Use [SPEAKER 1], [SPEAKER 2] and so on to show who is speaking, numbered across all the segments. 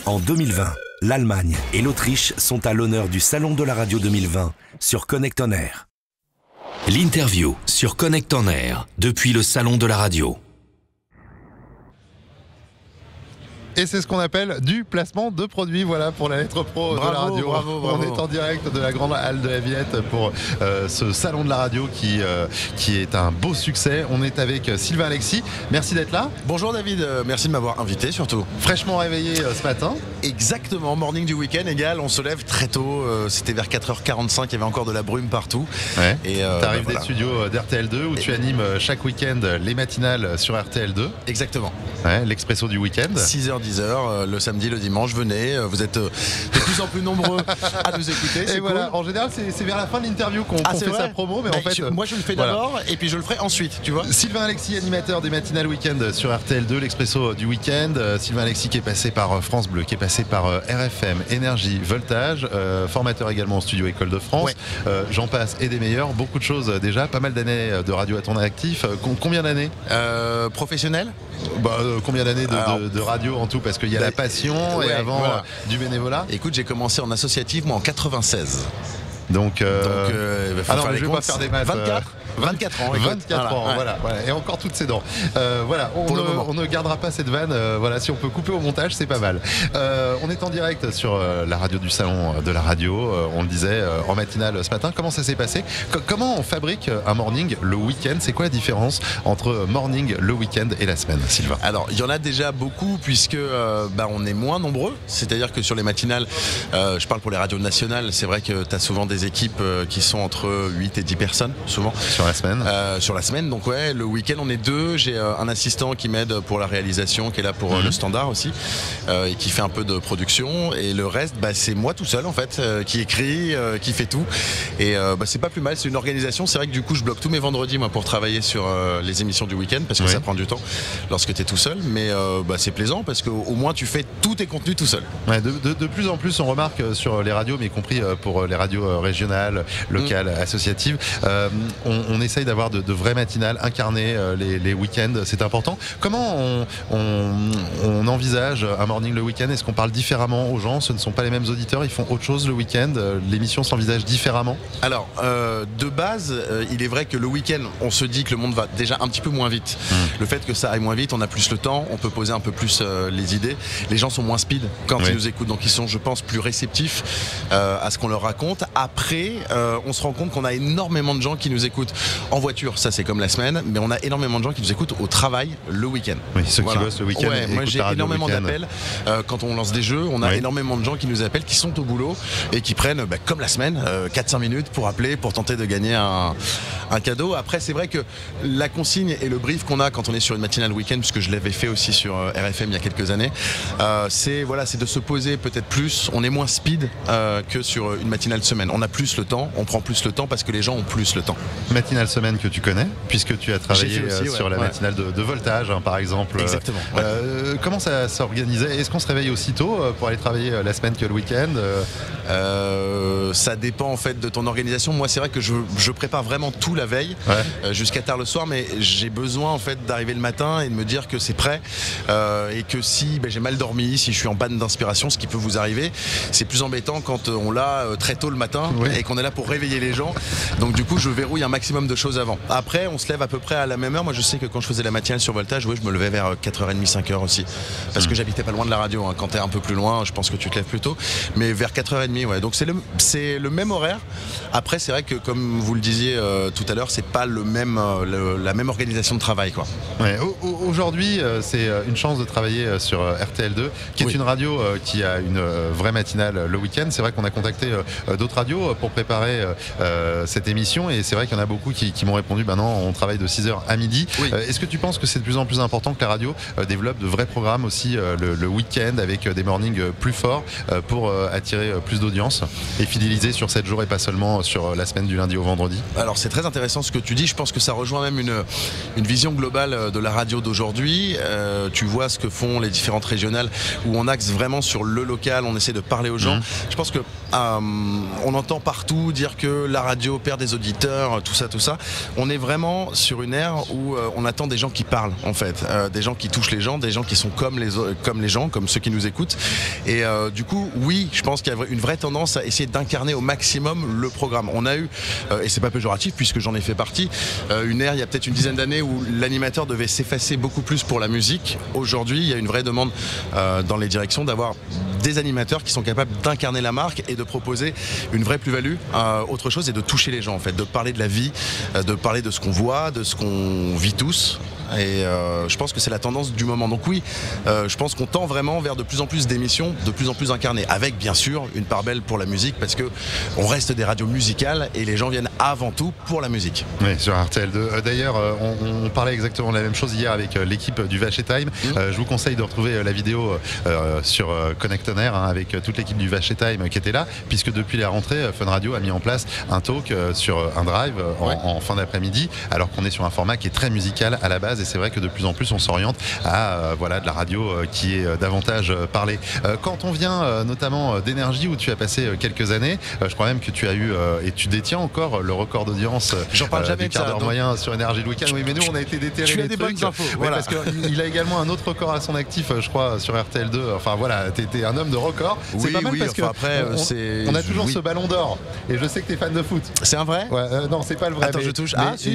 [SPEAKER 1] En 2020, l'Allemagne et l'Autriche sont à l'honneur du Salon de la Radio 2020 sur Connect On Air. L'interview sur Connect On Air depuis le Salon de la Radio.
[SPEAKER 2] Et c'est ce qu'on appelle du placement de produits, voilà, pour la lettre pro de la radio.
[SPEAKER 3] Bravo.
[SPEAKER 2] On est en direct de la grande halle de la Villette pour ce salon de la radio qui est un beau succès. On est avec Sylvain Alexis. Merci d'être là.
[SPEAKER 3] Bonjour David, merci de m'avoir invité surtout.
[SPEAKER 2] Fraîchement réveillé ce matin.
[SPEAKER 3] Exactement, morning du week-end égal, on se lève très tôt, c'était vers 4h45, il y avait encore de la brume partout.
[SPEAKER 2] Ouais.
[SPEAKER 3] Et
[SPEAKER 2] t'arrives des studios d'RTL2 où tu animes chaque week-end les matinales sur RTL2.
[SPEAKER 3] Exactement.
[SPEAKER 2] Ouais, l'expresso du week-end.
[SPEAKER 3] 6h, 10h, le samedi, le dimanche, venez, vous êtes de plus en plus nombreux à nous écouter.
[SPEAKER 2] Et voilà,
[SPEAKER 3] cool.
[SPEAKER 2] en général c'est vers la fin de l'interview qu'on fait sa promo, mais en fait...
[SPEAKER 3] moi je le fais d'abord et puis je le ferai ensuite, tu vois.
[SPEAKER 2] Sylvain Alexis, animateur des matinales week-end sur RTL2, l'expresso du week-end. Sylvain Alexis qui est passé par France Bleu, qui est passé par RFM, Énergie, Voltage, formateur également au studio École de France. Ouais. J'en passe et des meilleurs, beaucoup de choses déjà, pas mal d'années de radio à ton actif. Combien d'années
[SPEAKER 3] professionnel?
[SPEAKER 2] Combien d'années de radio en tout, parce qu'il y a la passion et avant du bénévolat.
[SPEAKER 3] Écoute, j'ai commencé en associatif moi en 96.
[SPEAKER 2] Donc je vais pas faire des maths.
[SPEAKER 3] 24 ans.
[SPEAKER 2] 24 ans, voilà. Et encore toutes ses dents. Voilà, on ne gardera pas cette vanne. Voilà, si on peut couper au montage, c'est pas mal. On est en direct sur la radio du salon de la radio. On le disait en matinale ce matin. Comment ça s'est passé? Comment on fabrique un morning le week-end? C'est quoi la différence entre morning, le week-end et la semaine, Sylvain?
[SPEAKER 3] Alors, il y en a déjà beaucoup puisque on est moins nombreux. C'est-à-dire que sur les matinales, je parle pour les radios nationales, c'est vrai que tu as souvent des équipes qui sont entre 8 et 10 personnes, souvent.
[SPEAKER 2] Sur la semaine
[SPEAKER 3] sur la semaine, donc ouais, le week-end on est deux. J'ai un assistant qui m'aide pour la réalisation, qui est là pour le standard aussi, et qui fait un peu de production. Et le reste, c'est moi tout seul en fait, qui écrit, qui fait tout. Et c'est pas plus mal, c'est une organisation. C'est vrai que du coup je bloque tous mes vendredis moi pour travailler sur les émissions du week-end parce que ça prend du temps lorsque tu es tout seul. Mais c'est plaisant parce qu'au moins tu fais tous tes contenus tout seul.
[SPEAKER 2] Ouais, de plus en plus on remarque sur les radios, mais y compris pour les radios régionales, locales, associatives, on essaye d'avoir de vraies matinales incarnées les week-ends, c'est important. Comment on envisage un morning le week-end? Est-ce qu'on parle différemment aux gens? Ce ne sont pas les mêmes auditeurs, ils font autre chose le week-end? L'émission s'envisage différemment?
[SPEAKER 3] Alors, de base, il est vrai que le week-end, on se dit que le monde va déjà un petit peu moins vite. Le fait que ça aille moins vite, on a plus le temps, on peut poser un peu plus les idées. Les gens sont moins speed quand ils nous écoutent, donc ils sont, je pense, plus réceptifs à ce qu'on leur raconte. Après, on se rend compte qu'on a énormément de gens qui nous écoutent en voiture, ça c'est comme la semaine, mais on a énormément de gens qui nous écoutent au travail le week-end.
[SPEAKER 2] Oui, ceux qui bossent le week-end.
[SPEAKER 3] Ouais, moi j'ai énormément d'appels quand on lance des jeux, on a énormément de gens qui nous appellent, qui sont au boulot et qui prennent, comme la semaine, 4-5 minutes pour appeler, pour tenter de gagner un cadeau. Après c'est vrai que la consigne et le brief qu'on a quand on est sur une matinale week-end, puisque je l'avais fait aussi sur RFM il y a quelques années, c'est de se poser peut-être plus, on est moins speed que sur une matinale semaine. On a plus le temps, on prend plus le temps parce que les gens ont plus le temps.
[SPEAKER 2] Matinale semaine que tu connais, puisque tu as travaillé aussi, sur la matinale de Voltage, par exemple.
[SPEAKER 3] Exactement.
[SPEAKER 2] Comment ça s'organisait? Est-ce qu'on se réveille aussitôt pour aller travailler la semaine que le week-end?
[SPEAKER 3] Ça dépend en fait de ton organisation. Moi c'est vrai que je prépare vraiment tout la veille jusqu'à tard le soir, mais j'ai besoin en fait d'arriver le matin et de me dire que c'est prêt et que si j'ai mal dormi, si je suis en panne d'inspiration, ce qui peut vous arriver, c'est plus embêtant quand on l'a très tôt le matin et qu'on est là pour réveiller les gens. Donc du coup je verrouille un maximum de choses avant. Après on se lève à peu près à la même heure. Moi je sais que quand je faisais la matinale sur Voltage, je me levais vers 4h30, 5h aussi, parce que j'habitais pas loin de la radio. Quand t'es un peu plus loin, je pense que tu te lèves plus tôt, mais vers 4h30, donc c'est le même horaire. Après c'est vrai que comme vous le disiez tout à l'heure, c'est pas la même organisation de travail quoi.
[SPEAKER 2] Aujourd'hui c'est une chance de travailler sur RTL2, qui est une radio qui a une vraie matinale le week-end. C'est vrai qu'on a contacté d'autres radios pour préparer cette émission, et c'est vrai qu'il y en a beaucoup qui m'ont répondu non, on travaille de 6h à midi. Est-ce que tu penses que c'est de plus en plus important que la radio développe de vrais programmes aussi le week-end, avec des mornings plus forts pour attirer plus d'audience et fidéliser sur 7 jours et pas seulement sur la semaine du lundi au vendredi?
[SPEAKER 3] Alors c'est très intéressant ce que tu dis, je pense que ça rejoint même une vision globale de la radio d'aujourd'hui. Tu vois ce que font les différentes régionales où on axe vraiment sur le local, on essaie de parler aux gens. Je pense que on entend partout dire que la radio perd des auditeurs, tout ça, ça. On est vraiment sur une ère où on attend des gens qui parlent en fait, des gens qui touchent les gens, des gens qui sont comme les gens, comme ceux qui nous écoutent. Et du coup, oui, je pense qu'il y a une vraie tendance à essayer d'incarner au maximum le programme. On a eu, et c'est pas péjoratif puisque j'en ai fait partie, une ère il y a peut-être une dizaine d'années où l'animateur devait s'effacer beaucoup plus pour la musique. Aujourd'hui, il y a une vraie demande dans les directions d'avoir des animateurs qui sont capables d'incarner la marque et de proposer une vraie plus-value, autre chose, et de toucher les gens en fait, de parler de la vie, de parler de ce qu'on voit, de ce qu'on vit tous. Et je pense que c'est la tendance du moment. Donc oui, je pense qu'on tend vraiment vers de plus en plus d'émissions, de plus en plus incarnées, avec bien sûr une part belle pour la musique, parce que on reste des radios musicales et les gens viennent avant tout pour la musique.
[SPEAKER 2] Oui, sur RTL2. D'ailleurs, on parlait exactement de la même chose hier avec l'équipe du Vacher Time. Je vous conseille de retrouver la vidéo sur Connect On Air, avec toute l'équipe du Vacher Time qui était là, puisque depuis la rentrée, Fun Radio a mis en place un talk sur un drive en fin d'après-midi, alors qu'on est sur un format qui est très musical à la base. Et c'est vrai que de plus en plus on s'oriente à de la radio qui est davantage parlée. Quand on vient notamment d'Énergie où tu as passé quelques années, je crois même que tu as eu et tu détiens encore le record d'audience.
[SPEAKER 3] J'en parle jamais
[SPEAKER 2] du quart d'heure moyen sur Énergie le week-end. Oui, mais nous on a été déterrés.
[SPEAKER 3] Tu as des bonnes infos. Voilà.
[SPEAKER 2] Parce qu'il a également un autre record à son actif, je crois, sur RTL2. Enfin voilà, t'es un homme de record. C'est pas mal parce que
[SPEAKER 3] après,
[SPEAKER 2] on a toujours ce ballon d'or. Et je sais que t'es fan de foot.
[SPEAKER 3] C'est un vrai?
[SPEAKER 2] Ouais, non, c'est pas le vrai.
[SPEAKER 3] Attends, je touche. Ah, si.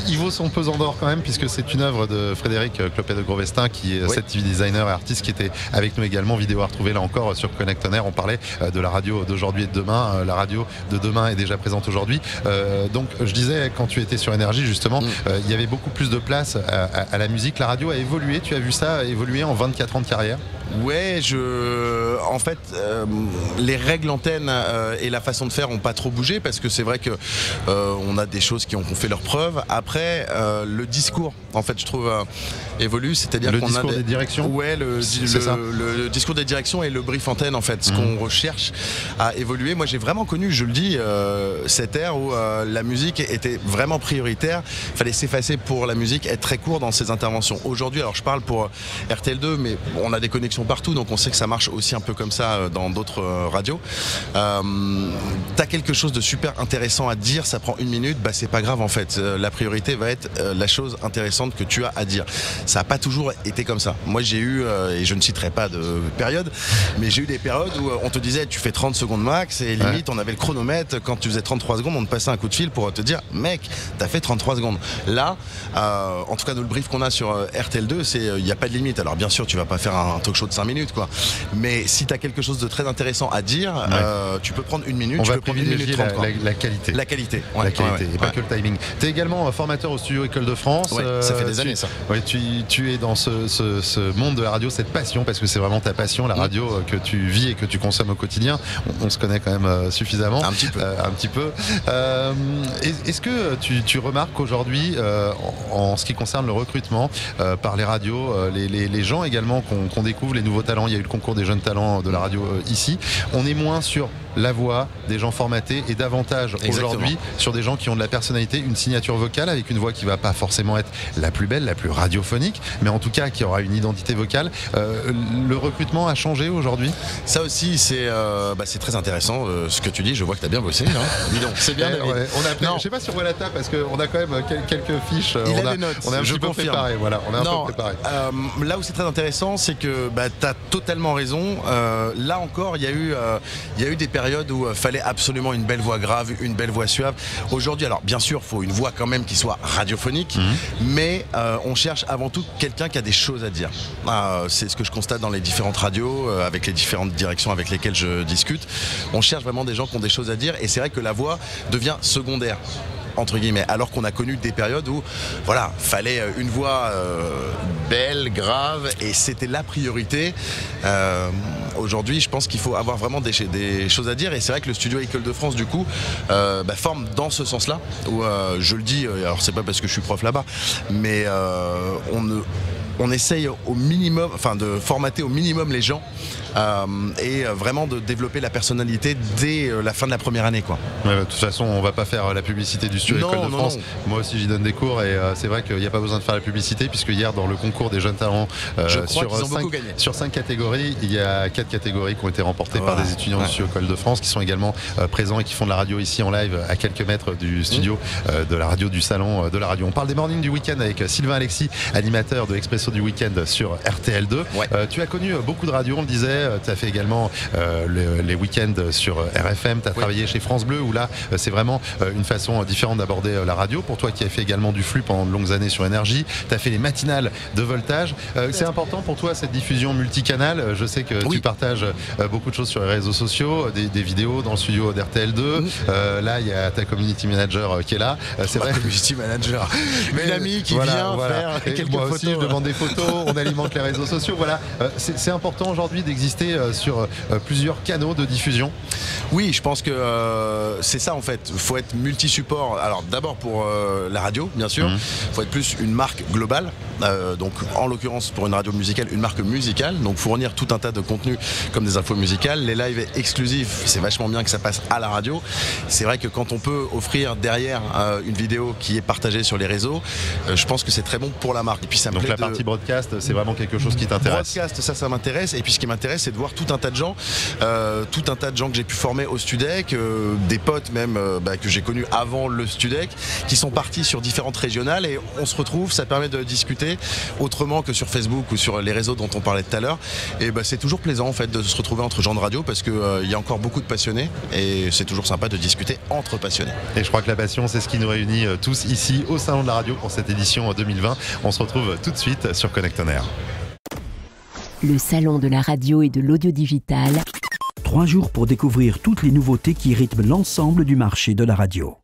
[SPEAKER 2] Il vaut son pesant d'or quand même, puisque c'est une œuvre de Frédéric Clopet de Grovestin, qui est set TV designer et artiste, qui était avec nous également. Vidéo à retrouver là encore sur Connect On Air. On parlait de la radio d'aujourd'hui et de demain. La radio de demain est déjà présente aujourd'hui. Donc je disais, quand tu étais sur Énergie justement, il y avait beaucoup plus de place à la musique. La radio a évolué. Tu as vu ça évoluer en 24 ans de carrière?
[SPEAKER 3] Ouais, en fait, les règles antennes et la façon de faire n'ont pas trop bougé, parce que c'est vrai que on a des choses qui ont fait leurs preuves. Après, le discours, en fait, je trouve évolue, c'est-à-dire qu'on a
[SPEAKER 2] des directions.
[SPEAKER 3] Ouais, le discours des directions et le brief antenne, en fait, ce qu'on recherche à évoluer. Moi, j'ai vraiment connu, je le dis, cette ère où la musique était vraiment prioritaire. Il fallait s'effacer pour la musique, être très court dans ses interventions. Aujourd'hui, alors je parle pour RTL2, mais on a des connexions partout, donc on sait que ça marche aussi un peu comme ça dans d'autres radios. T'as quelque chose de super intéressant à dire, ça prend 1 minute, bah c'est pas grave en fait. La priorité va être la chose intéressante que tu as à dire. Ça n'a pas toujours été comme ça. Moi j'ai eu, et je ne citerai pas de période, mais j'ai eu des périodes où on te disait tu fais 30 secondes max, et limite on avait le chronomètre, quand tu faisais 33 secondes on te passait un coup de fil pour te dire mec t'as fait 33 secondes. Là, en tout cas dans le brief qu'on a sur RTL2, c'est il n'y a pas de limite. Alors bien sûr tu vas pas faire un talk show de 5 minutes quoi, mais si tu as quelque chose de très intéressant à dire, tu peux prendre 1 minute,
[SPEAKER 2] on
[SPEAKER 3] tu
[SPEAKER 2] va
[SPEAKER 3] peux prendre 1 minute 30.
[SPEAKER 2] La qualité.
[SPEAKER 3] La qualité,
[SPEAKER 2] la qualité, et pas que le timing. Tu es également formateur au studio École de France.
[SPEAKER 3] Ça fait des années ça.
[SPEAKER 2] Tu es dans ce monde de la radio, cette passion, parce que c'est vraiment ta passion, la radio, que tu vis et que tu consommes au quotidien. On se connaît quand même suffisamment.
[SPEAKER 3] Un petit peu.
[SPEAKER 2] Est-ce que tu remarques qu'aujourd'hui, en ce qui concerne le recrutement par les radios, les gens également qu'on découvre, les nouveaux talents, il y a eu le concours des jeunes talents de la radio ici, on est moins sur la voix, des gens formatés, et davantage aujourd'hui sur des gens qui ont de la personnalité, une signature vocale avec une voix qui va pas forcément être la plus belle, la plus radiophonique, mais en tout cas qui aura une identité vocale. Le recrutement a changé aujourd'hui?
[SPEAKER 3] Ça aussi c'est très intéressant ce que tu dis. Je vois que tu as bien bossé, hein. Dis donc, c'est bien.
[SPEAKER 2] Je sais pas si on voit la table parce qu'on a quand même quelques fiches.
[SPEAKER 3] Il a des notes.
[SPEAKER 2] On a un petit peu préparé. Voilà, on a un peu préparé.
[SPEAKER 3] Là où c'est très intéressant, c'est que tu as totalement raison. Là encore, il y a eu des périodes où fallait absolument une belle voix grave, une belle voix suave. Aujourd'hui, alors bien sûr, il faut une voix quand même qui soit radiophonique, mais on cherche avant tout quelqu'un qui a des choses à dire. C'est ce que je constate dans les différentes radios, avec les différentes directions avec lesquelles je discute. On cherche vraiment des gens qui ont des choses à dire, et c'est vrai que la voix devient secondaire, entre guillemets, alors qu'on a connu des périodes où voilà, fallait une voix belle, grave, et c'était la priorité. Aujourd'hui, je pense qu'il faut avoir vraiment des choses à dire, et c'est vrai que le studio École de France du coup forme dans ce sens-là, où je le dis, alors c'est pas parce que je suis prof là-bas, mais on essaye au minimum, enfin de formater au minimum les gens et vraiment de développer la personnalité dès la fin de la première année, quoi.
[SPEAKER 2] Ouais, de toute façon, on va pas faire la publicité du studio École de France. Moi aussi, j'y donne des cours et c'est vrai qu'il n'y a pas besoin de faire la publicité puisque hier, dans le concours des jeunes talents, sur 5 catégories, il y a 4 catégories qui ont été remportées par des étudiants du studio École de France qui sont également présents et qui font de la radio ici en live à quelques mètres du studio de la radio, du salon de la radio. On parle des mornings du week-end avec Sylvain Alexis, animateur de Expresso du week-end sur RTL2. Tu as connu beaucoup de radios, on le disait, tu as fait également les week-ends sur RFM, tu as travaillé chez France Bleu où là c'est vraiment une façon différente d'aborder la radio. Pour toi qui as fait également du flux pendant de longues années sur Énergie, tu as fait les matinales de Voltage. C'est important pour toi cette diffusion multicanale. Je sais que tu partages beaucoup de choses sur les réseaux sociaux, des vidéos dans le studio d'RTL2. Là il y a ta community manager qui est là. C'est vrai,
[SPEAKER 3] community manager, une amie qui vient faire quelques
[SPEAKER 2] moi
[SPEAKER 3] photos.
[SPEAKER 2] Aussi, je demande des photos, on alimente les réseaux sociaux. Voilà, c'est important aujourd'hui d'exister sur plusieurs canaux de diffusion.
[SPEAKER 3] Oui, je pense que c'est ça en fait. Il faut être multi-support. Alors d'abord pour la radio, bien sûr. Il faut être plus une marque globale. Donc en l'occurrence pour une radio musicale, une marque musicale. Donc fournir tout un tas de contenus comme des infos musicales. Les lives exclusifs, c'est vachement bien que ça passe à la radio. C'est vrai que quand on peut offrir derrière une vidéo qui est partagée sur les réseaux, je pense que c'est très bon pour la marque. Et puis ça me
[SPEAKER 2] donc la partie broadcast, c'est vraiment quelque chose qui t'intéresse.
[SPEAKER 3] Broadcast, ça m'intéresse. Et puis ce qui m'intéresse, c'est de voir tout un tas de gens, que j'ai pu former au Studec, des potes même que j'ai connus avant le Studec, qui sont partis sur différentes régionales et on se retrouve, ça permet de discuter autrement que sur Facebook ou sur les réseaux dont on parlait tout à l'heure. Et c'est toujours plaisant en fait de se retrouver entre gens de radio parce que y a encore beaucoup de passionnés et c'est toujours sympa de discuter entre passionnés.
[SPEAKER 2] Et je crois que la passion, c'est ce qui nous réunit tous ici au Salon de la Radio pour cette édition 2020. On se retrouve tout de suite sur Connect On Air.
[SPEAKER 4] Le Salon de la radio et de l'audio digital.
[SPEAKER 5] 3 jours pour découvrir toutes les nouveautés qui rythment l'ensemble du marché de la radio.